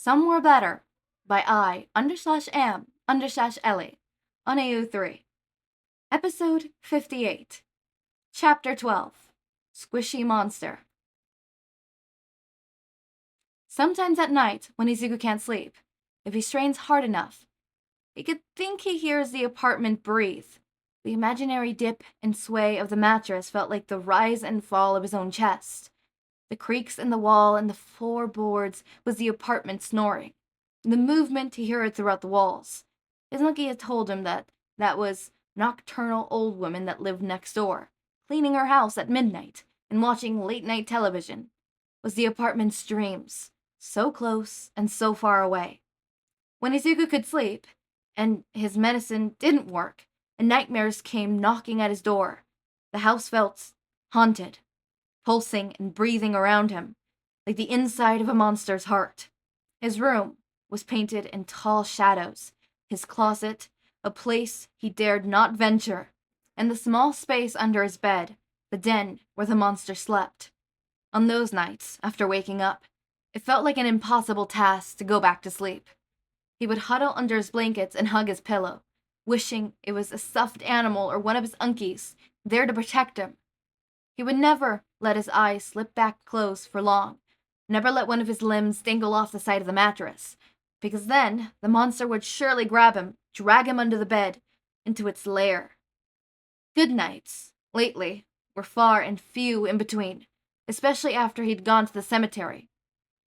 Somewhere Better by I_am_Ellie on AU3. Episode 58. Chapter 12. Squishy Monster. Sometimes at night, when Izuku can't sleep, if he strains hard enough, he could think he hears the apartment breathe. The imaginary dip and sway of the mattress felt like the rise and fall of his own chest. The creaks in the wall and the floorboards was the apartment snoring. The movement he heard throughout the walls. His monkey had told him that was nocturnal old woman that lived next door, cleaning her house at midnight and watching late-night television. Was the apartment's dreams, so close and so far away. When Izuku could sleep, and his medicine didn't work, and nightmares came knocking at his door, the house felt haunted, pulsing and breathing around him, like the inside of a monster's heart. His room was painted in tall shadows, his closet, a place he dared not venture, and the small space under his bed, the den where the monster slept. On those nights, after waking up, it felt like an impossible task to go back to sleep. He would huddle under his blankets and hug his pillow, wishing it was a stuffed animal or one of his unkies, there to protect him. He would never let his eyes slip back closed for long, never let one of his limbs dangle off the side of the mattress, because then the monster would surely grab him, drag him under the bed, into its lair. Good nights, lately, were far and few in between, especially after he'd gone to the cemetery.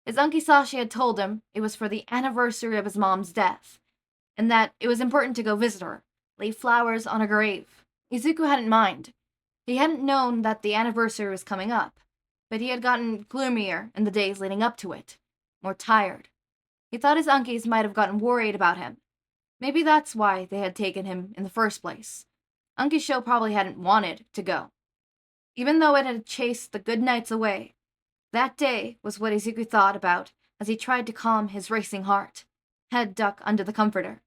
His Uncle Hizashi had told him it was for the anniversary of his mom's death, and that it was important to go visit her, lay flowers on her grave. Izuku hadn't mind. He hadn't known that the anniversary was coming up, but he had gotten gloomier in the days leading up to it, more tired. He thought his uncles might have gotten worried about him. Maybe that's why they had taken him in the first place. Uncle Sho probably hadn't wanted to go. Even though it had chased the good nights away, that day was what Izuku thought about as he tried to calm his racing heart, head duck under the comforter.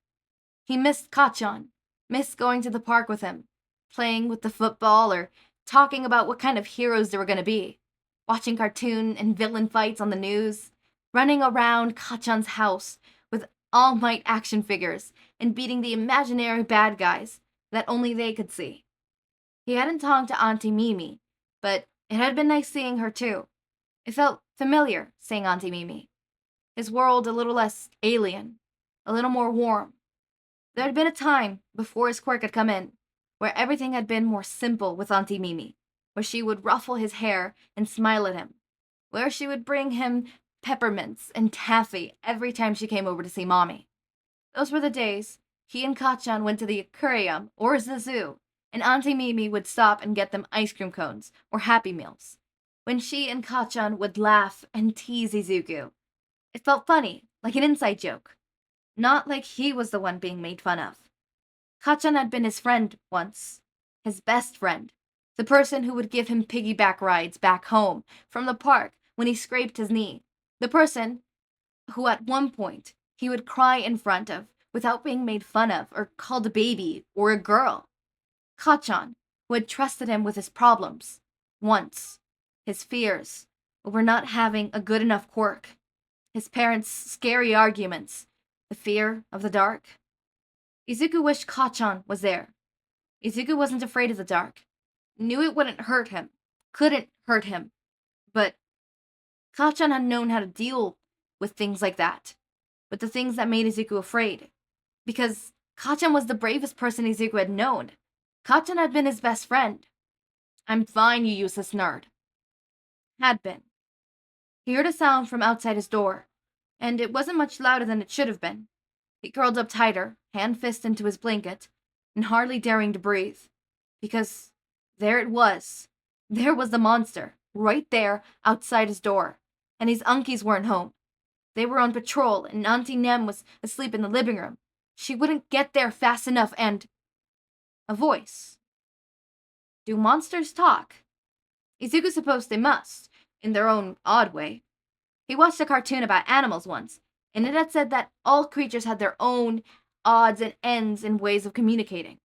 He missed Kachan, missed going to the park with him, playing with the football or talking about what kind of heroes they were going to be, watching cartoon and villain fights on the news, running around Kachan's house with All Might action figures and beating the imaginary bad guys that only they could see. He hadn't talked to Auntie Mimi, but it had been nice seeing her too. It felt familiar, seeing Auntie Mimi. His world a little less alien, a little more warm. There had been a time, before his quirk had come in, where everything had been more simple with Auntie Mimi, where she would ruffle his hair and smile at him, where she would bring him peppermints and taffy every time she came over to see Mommy. Those were the days he and Kachan went to the aquarium or the zoo, and Auntie Mimi would stop and get them ice cream cones or Happy Meals, when she and Kachan would laugh and tease Izuku. It felt funny, like an inside joke, not like he was the one being made fun of. Kachan had been his friend once, his best friend, the person who would give him piggyback rides back home from the park when he scraped his knee, the person who at one point he would cry in front of without being made fun of or called a baby or a girl. Kachan, who had trusted him with his problems, once, his fears over not having a good enough quirk, his parents' scary arguments, the fear of the dark. Izuku wished Kachan was there. Izuku wasn't afraid of the dark, knew it wouldn't hurt him, couldn't hurt him, but Kachan had known how to deal with things like that, with the things that made Izuku afraid, because Kachan was the bravest person Izuku had known. Kachan had been his best friend. "I'm fine, you useless nerd." Had been. He heard a sound from outside his door, and it wasn't much louder than it should have been. He curled up tighter, hand fist into his blanket, and hardly daring to breathe, because there it was. There was the monster, right there, outside his door, and his unkies weren't home. They were on patrol, and Auntie Nem was asleep in the living room. She wouldn't get there fast enough, and... a voice. Do monsters talk? Izuku supposed they must, in their own odd way. He watched a cartoon about animals once, and it had said that all creatures had their own odds and ends and ways of communicating.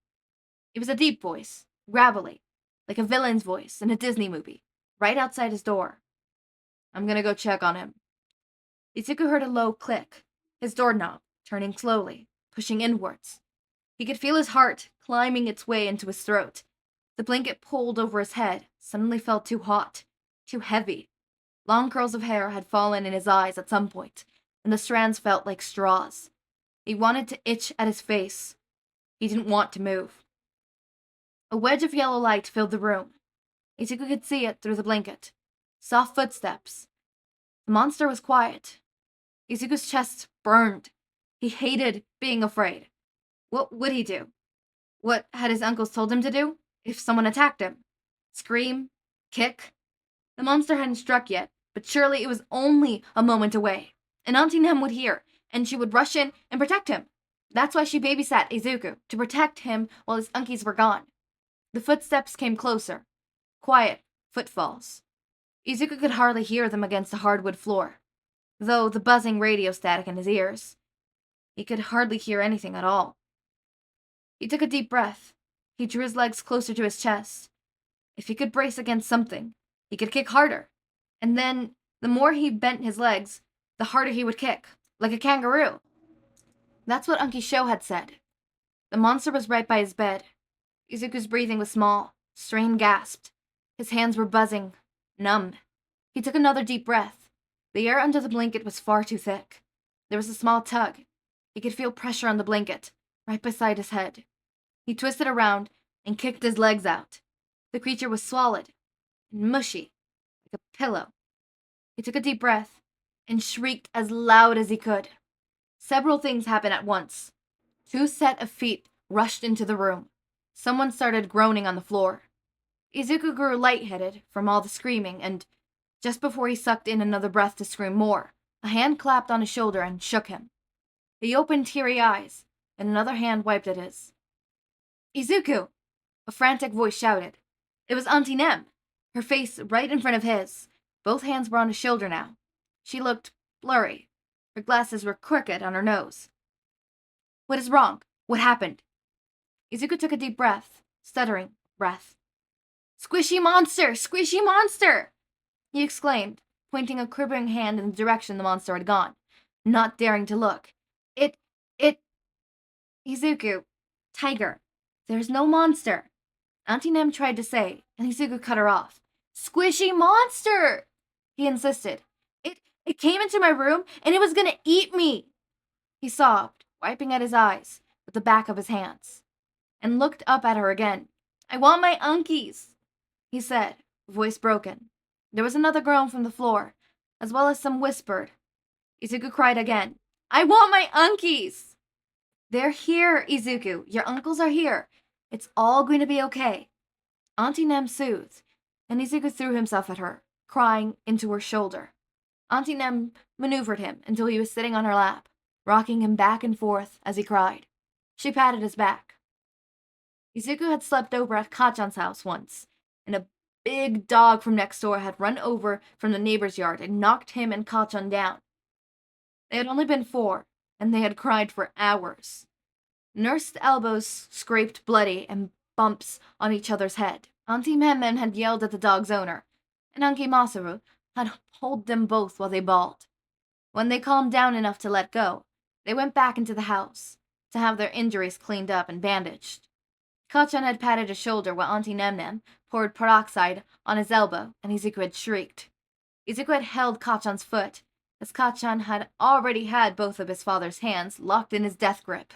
It was a deep voice, gravelly, like a villain's voice in a Disney movie, right outside his door. "I'm gonna go check on him." Izuku heard a low click, his doorknob turning slowly, pushing inwards. He could feel his heart climbing its way into his throat. The blanket pulled over his head suddenly felt too hot, too heavy. Long curls of hair had fallen in his eyes at some point, and the strands felt like straws. He wanted to itch at his face. He didn't want to move. A wedge of yellow light filled the room. Izuku could see it through the blanket. Soft footsteps. The monster was quiet. Izuku's chest burned. He hated being afraid. What would he do? What had his uncles told him to do? If someone attacked him? Scream? Kick? The monster hadn't struck yet, but surely it was only a moment away. And Auntie Nem would hear, and she would rush in and protect him. That's why she babysat Izuku, to protect him while his unkies were gone. The footsteps came closer. Quiet footfalls. Izuku could hardly hear them against the hardwood floor, though the buzzing radio static in his ears. He could hardly hear anything at all. He took a deep breath. He drew his legs closer to his chest. If he could brace against something, he could kick harder. And then, the more he bent his legs, the harder he would kick, like a kangaroo. That's what Unky Sho had said. The monster was right by his bed. Izuku's breathing was small. Strain gasped. His hands were buzzing, numb. He took another deep breath. The air under the blanket was far too thick. There was a small tug. He could feel pressure on the blanket, right beside his head. He twisted around and kicked his legs out. The creature was solid and mushy, like a pillow. He took a deep breath and shrieked as loud as he could. Several things happened at once. 2 sets of feet rushed into the room. Someone started groaning on the floor. Izuku grew lightheaded from all the screaming, and just before he sucked in another breath to scream more, a hand clapped on his shoulder and shook him. He opened teary eyes, and another hand wiped at his. "Izuku!" A frantic voice shouted. It was Auntie Nem, her face right in front of his. Both hands were on his shoulder now. She looked blurry. Her glasses were crooked on her nose. "What is wrong? What happened?" Izuku took a deep breath, stuttering breath. "Squishy monster! Squishy monster!" he exclaimed, pointing a quivering hand in the direction the monster had gone, not daring to look. It... Izuku, tiger, there's no monster. Auntie Nem tried to say, and Izuku cut her off. "Squishy monster!" he insisted. It came into my room, and it was gonna eat me!" He sobbed, wiping at his eyes with the back of his hands, and looked up at her again. "I want my unkies," he said, voice broken. There was another groan from the floor, as well as some whispered. Izuku cried again. "I want my unkies!" "They're here, Izuku. Your uncles are here. It's all going to be okay." Auntie Nem soothed, and Izuku threw himself at her, crying into her shoulder. Auntie Nem maneuvered him until he was sitting on her lap, rocking him back and forth as he cried. She patted his back. Izuku had slept over at Kachan's house once, and a big dog from next door had run over from the neighbor's yard and knocked him and Kachan down. They had only been 4, and they had cried for hours. Nursed elbows scraped bloody and bumps on each other's head. Auntie Memmen had yelled at the dog's owner, and Unky Masaru had pulled them both while they bawled. When they calmed down enough to let go, they went back into the house to have their injuries cleaned up and bandaged. Kachan had patted his shoulder while Auntie Nem poured peroxide on his elbow, and Izuku had shrieked. Izuku had held Kachan's foot, as Kachan had already had both of his father's hands locked in his death grip.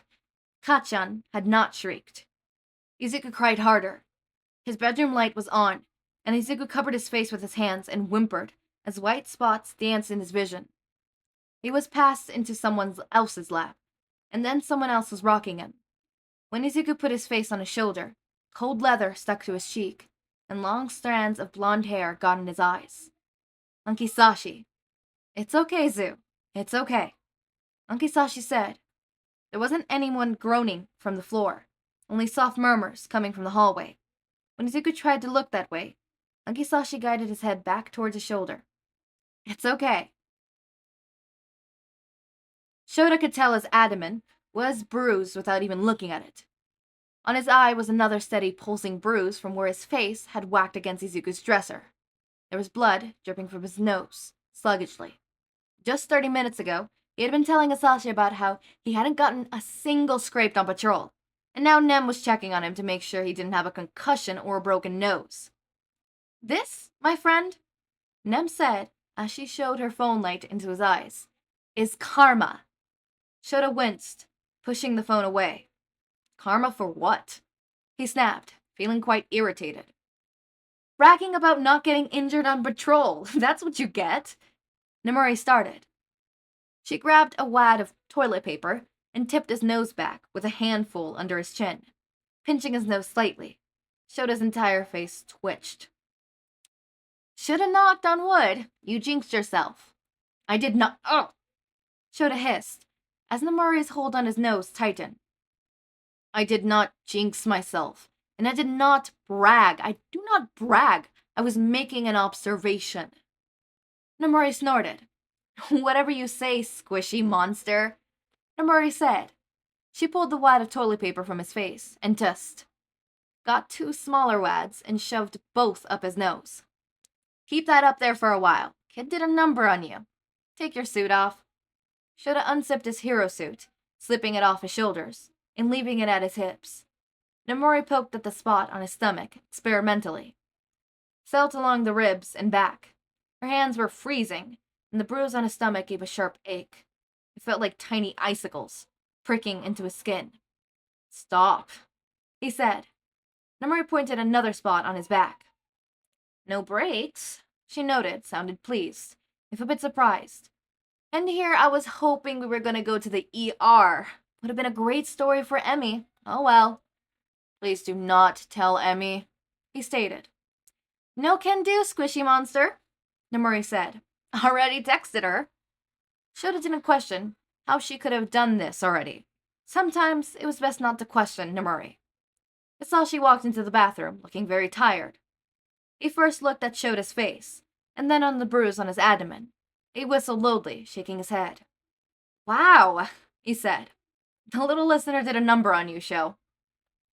Kachan had not shrieked. Izuku cried harder. His bedroom light was on, and Izuku covered his face with his hands and whimpered as white spots danced in his vision. He was passed into someone else's lap, and then someone else was rocking him. When Izuku put his face on his shoulder, cold leather stuck to his cheek, and long strands of blonde hair got in his eyes. "Unky Sashi." "It's okay, Zu. It's okay," Unky Sashi said. There wasn't anyone groaning from the floor, only soft murmurs coming from the hallway. When Izuku tried to look that way, Unky Sashi guided his head back towards his shoulder. "It's okay." Shouta could tell his abdomen was bruised without even looking at it. On his eye was another steady pulsing bruise from where his face had whacked against Izuku's dresser. There was blood dripping from his nose, sluggishly. Just 30 minutes ago, he had been telling Hizashi about how he hadn't gotten a single scrape on patrol, and now Nem was checking on him to make sure he didn't have a concussion or a broken nose. "This, my friend," Nem said as she showed her phone light into his eyes, "is karma." Shouta winced, pushing the phone away. "Karma for what?" he snapped, feeling quite irritated. "Bragging about not getting injured on patrol, that's what you get." Nemuri started. She grabbed a wad of toilet paper and tipped his nose back with a handful under his chin, pinching his nose slightly. Shota's entire face twitched. "Shoulda knocked on wood. You jinxed yourself." "I did not." "Oh!" Shouta hissed, as Nemuri's hold on his nose tightened. "I did not jinx myself, and I did not brag. I do not brag. I was making an observation." Nemuri snorted. "Whatever you say, squishy monster," Nemuri said. She pulled the wad of toilet paper from his face and tussed. Got 2 smaller wads and shoved both up his nose. "Keep that up there for a while. Kid did a number on you. Take your suit off." Shouta unzipped his hero suit, slipping it off his shoulders and leaving it at his hips. Nemuri poked at the spot on his stomach, experimentally. Felt along the ribs and back. Her hands were freezing, and the bruise on his stomach gave a sharp ache. It felt like tiny icicles, pricking into his skin. "Stop," he said. Nemuri pointed another spot on his back. "No breaks," she noted, sounded pleased, if a bit surprised. "And here I was hoping we were going to go to the ER. Would have been a great story for Emmy. Oh well." "Please do not tell Emmy," he stated. "No can do, squishy monster," Nemuri said. "Already texted her." Shouta didn't question how she could have done this already. Sometimes it was best not to question Nemuri. Hizashi walked into the bathroom, looking very tired. He first looked at Shota's face, and then on the bruise on his abdomen. He whistled loudly, shaking his head. "Wow," he said. "The little listener did a number on you, Sho."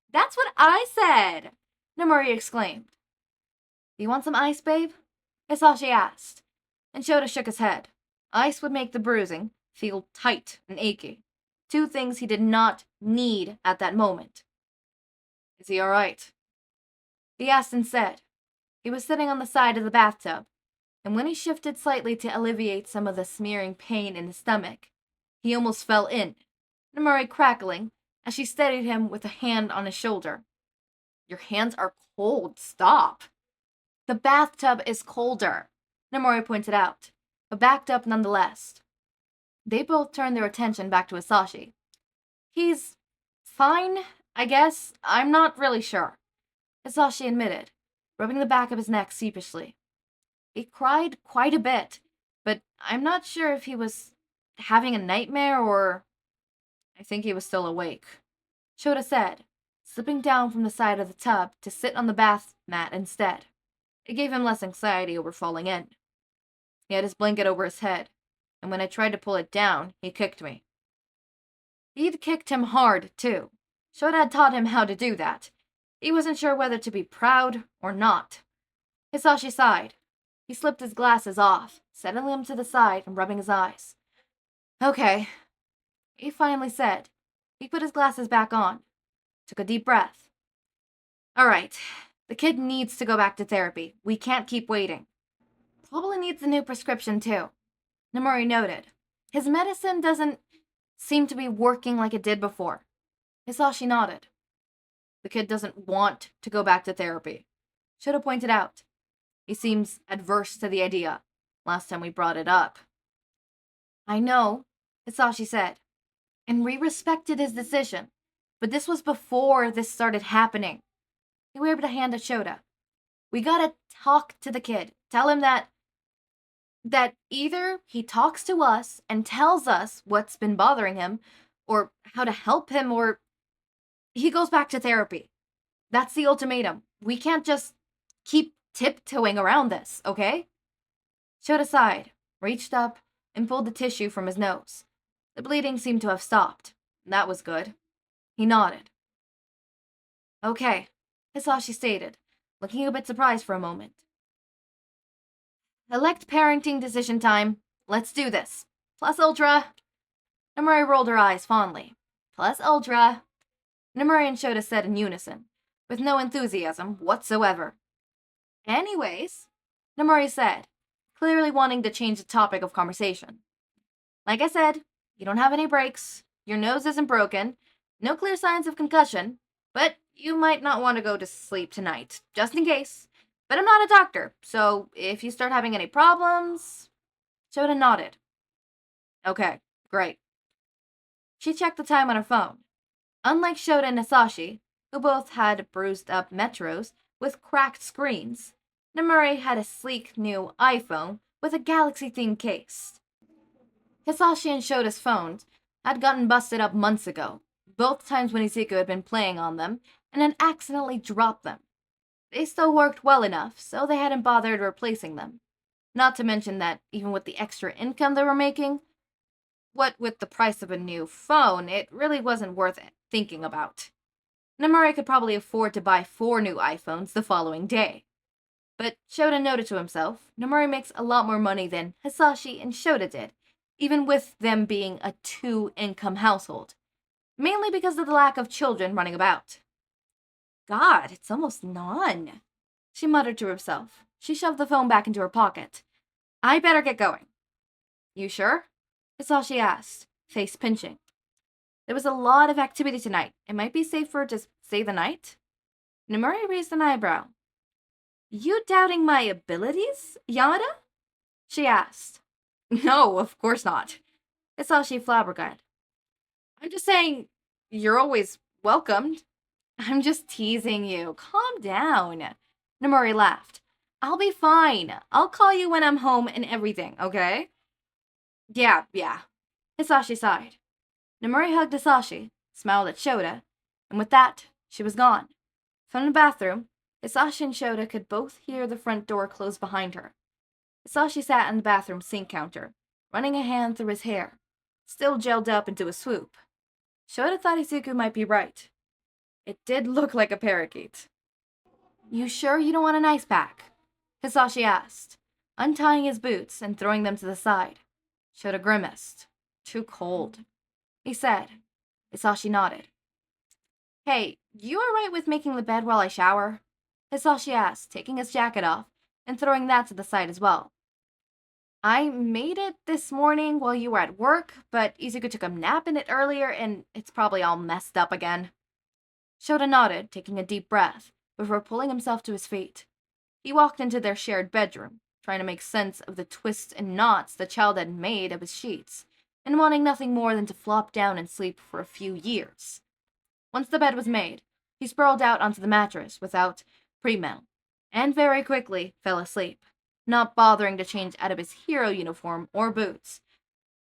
"That's what I said," Nemuri exclaimed. "Do you want some ice, babe?" Hizashi asked, and Shouta shook his head. Ice would make the bruising feel tight and achy. 2 things he did not need at that moment. "Is he all right?" he asked instead. He was sitting on the side of the bathtub, and when he shifted slightly to alleviate some of the smearing pain in his stomach, he almost fell in, Nemuri crackling as she steadied him with a hand on his shoulder. "Your hands are cold. Stop." "The bathtub is colder," Nemuri pointed out, but backed up nonetheless. They both turned their attention back to Hizashi. "He's fine, I guess. I'm not really sure," Hizashi admitted, rubbing the back of his neck sheepishly. "He cried quite a bit, but I'm not sure if he was having a nightmare or—" "I think he was still awake," Shouta said, slipping down from the side of the tub to sit on the bath mat instead. It gave him less anxiety over falling in. "He had his blanket over his head, and when I tried to pull it down, he kicked me." He'd kicked him hard, too. Shouta had taught him how to do that. He wasn't sure whether to be proud or not. Hizashi sighed. He slipped his glasses off, setting them to the side and rubbing his eyes. "Okay," he finally said. He put his glasses back on, took a deep breath. "All right, the kid needs to go back to therapy. We can't keep waiting. Probably needs a new prescription, too," Nemuri noted. "His medicine doesn't seem to be working like it did before." Hizashi nodded. "The kid doesn't want to go back to therapy," Shouta pointed out. "He seems adverse to the idea. Last time we brought it up." "I know," Hizashi said, "and we respected his decision, but this was before this started happening." He waved a hand at Shouta. "We gotta talk to the kid. Tell him that either he talks to us and tells us what's been bothering him, or how to help him, or he goes back to therapy. That's the ultimatum. We can't just keep tiptoeing around this, okay?" Shouta sighed, reached up, and pulled the tissue from his nose. The bleeding seemed to have stopped. That was good. He nodded. "Okay," Hizashi stated, looking a bit surprised for a moment. "Elect parenting decision time," Let's do this. Plus ultra. Nemuri rolled her eyes fondly. Plus ultra. Nemuri and Shouta said in unison, with no enthusiasm whatsoever. Anyways, Nemuri said, clearly wanting to change the topic of conversation. Like I said, you don't have any breaks, your nose isn't broken, no clear signs of concussion, but you might not want to go to sleep tonight, just in case. But I'm not a doctor, so if you start having any problems... Shouta nodded. Okay, great. She checked the time on her phone. Unlike Shouta and Hizashi, who both had bruised-up Metros with cracked screens, Nemuri had a sleek new iPhone with a Galaxy-themed case. Hizashi and Shouta's phones had gotten busted up months ago, both times when Izuku had been playing on them and had accidentally dropped them. They still worked well enough, so they hadn't bothered replacing them. Not to mention that, even with the extra income they were making, what with the price of a new phone, it really wasn't worth it thinking about. Nemuri could probably afford to buy 4 new iPhones the following day. But Shouta noted to himself, Nemuri makes a lot more money than Hizashi and Shouta did, even with them being a 2-income household. Mainly because of the lack of children running about. God, it's almost none, she muttered to herself. She shoved the phone back into her pocket. I better get going. You sure? Hizashi asked, face pinching. There was a lot of activity tonight. It might be safer to stay the night. Nemuri raised an eyebrow. You doubting my abilities, Yamada? She asked. No, of course not. Hizashi flabbergasted. I'm just saying, you're always welcomed. I'm just teasing you. Calm down. Nemuri laughed. I'll be fine. I'll call you when I'm home and everything, okay? Yeah. Hizashi sighed. Nemuri hugged Hizashi, smiled at Shouta, and with that, she was gone. From the bathroom, Hizashi and Shouta could both hear the front door close behind her. Hizashi sat on the bathroom sink counter, running a hand through his hair, still gelled up into a swoop. Shouta thought Izuku might be right. It did look like a parakeet. You sure you don't want an ice pack? Hizashi asked, untying his boots and throwing them to the side. Shouta grimaced. Too cold, he said. Hizashi nodded. Hey, you alright with making the bed while I shower? Hizashi asked, taking his jacket off and throwing that to the side as well. I made it this morning while you were at work, but Izuku took a nap in it earlier and it's probably all messed up again. Shouta nodded, taking a deep breath, before pulling himself to his feet. He walked into their shared bedroom, trying to make sense of the twists and knots the child had made of his sheets, and wanting nothing more than to flop down and sleep for a few years. Once the bed was made, he sprawled out onto the mattress without pre-meal, and very quickly fell asleep, not bothering to change out of his hero uniform or boots.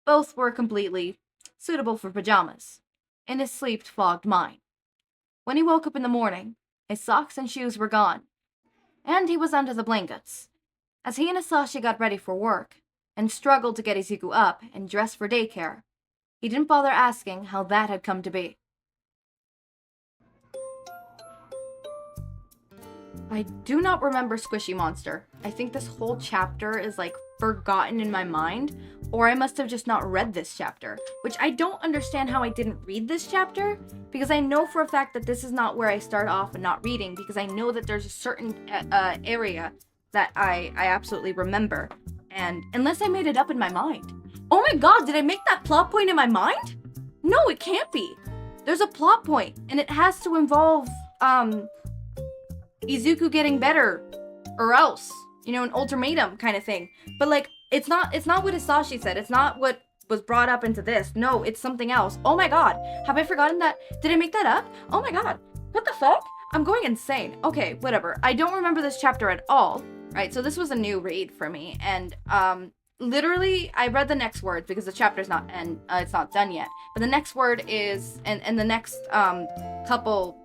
Both were completely suitable for pajamas, in his sleep-fogged mind. When he woke up in the morning, his socks and shoes were gone, and he was under the blankets. As he and Hizashi got ready for work, and struggled to get Izuku up and dressed for daycare, he didn't bother asking how that had come to be. I do not remember Squishy Monster. I think this whole chapter is forgotten in my mind, or I must have just not read this chapter, which I don't understand how I didn't read this chapter, because I know for a fact that this is not where I start off and not reading, because I know that there's a certain area that I absolutely remember, and unless I made it up in my mind. Oh my god, did I make that plot point in my mind? No, it can't be. There's a plot point, and it has to involve, Izuku getting better, or else, an ultimatum kind of thing. But it's not what Hizashi said. It's not what was brought up into this. No, it's something else. Oh my god, have I forgotten that? Did I make that up? Oh my god, what the fuck? I'm going insane. Okay, whatever. I don't remember this chapter at all, right? So this was a new read for me, and literally, I read the next word because the chapter's not it's not done yet. But the next word is, and the next couple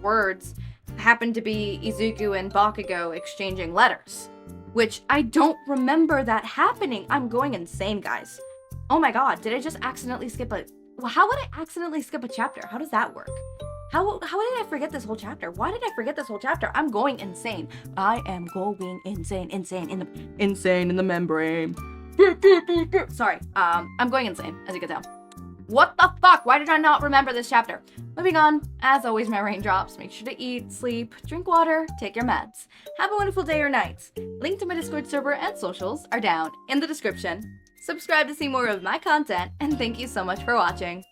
words happened to be Izuku and Bakugo exchanging letters, which I don't remember that happening. I'm going insane, guys. Oh my god, did I just accidentally skip how would I accidentally skip a chapter? How does that work? How did I forget this whole chapter? Why did I forget this whole chapter? I'm going insane. I am going insane in the membrane. Sorry, I'm going insane, as you can tell. What the fuck? Why did I not remember this chapter? Moving on, as always, my raindrops. Make sure to eat, sleep, drink water, take your meds. Have a wonderful day or night. Link to my Discord server and socials are down in the description. Subscribe to see more of my content, and thank you so much for watching.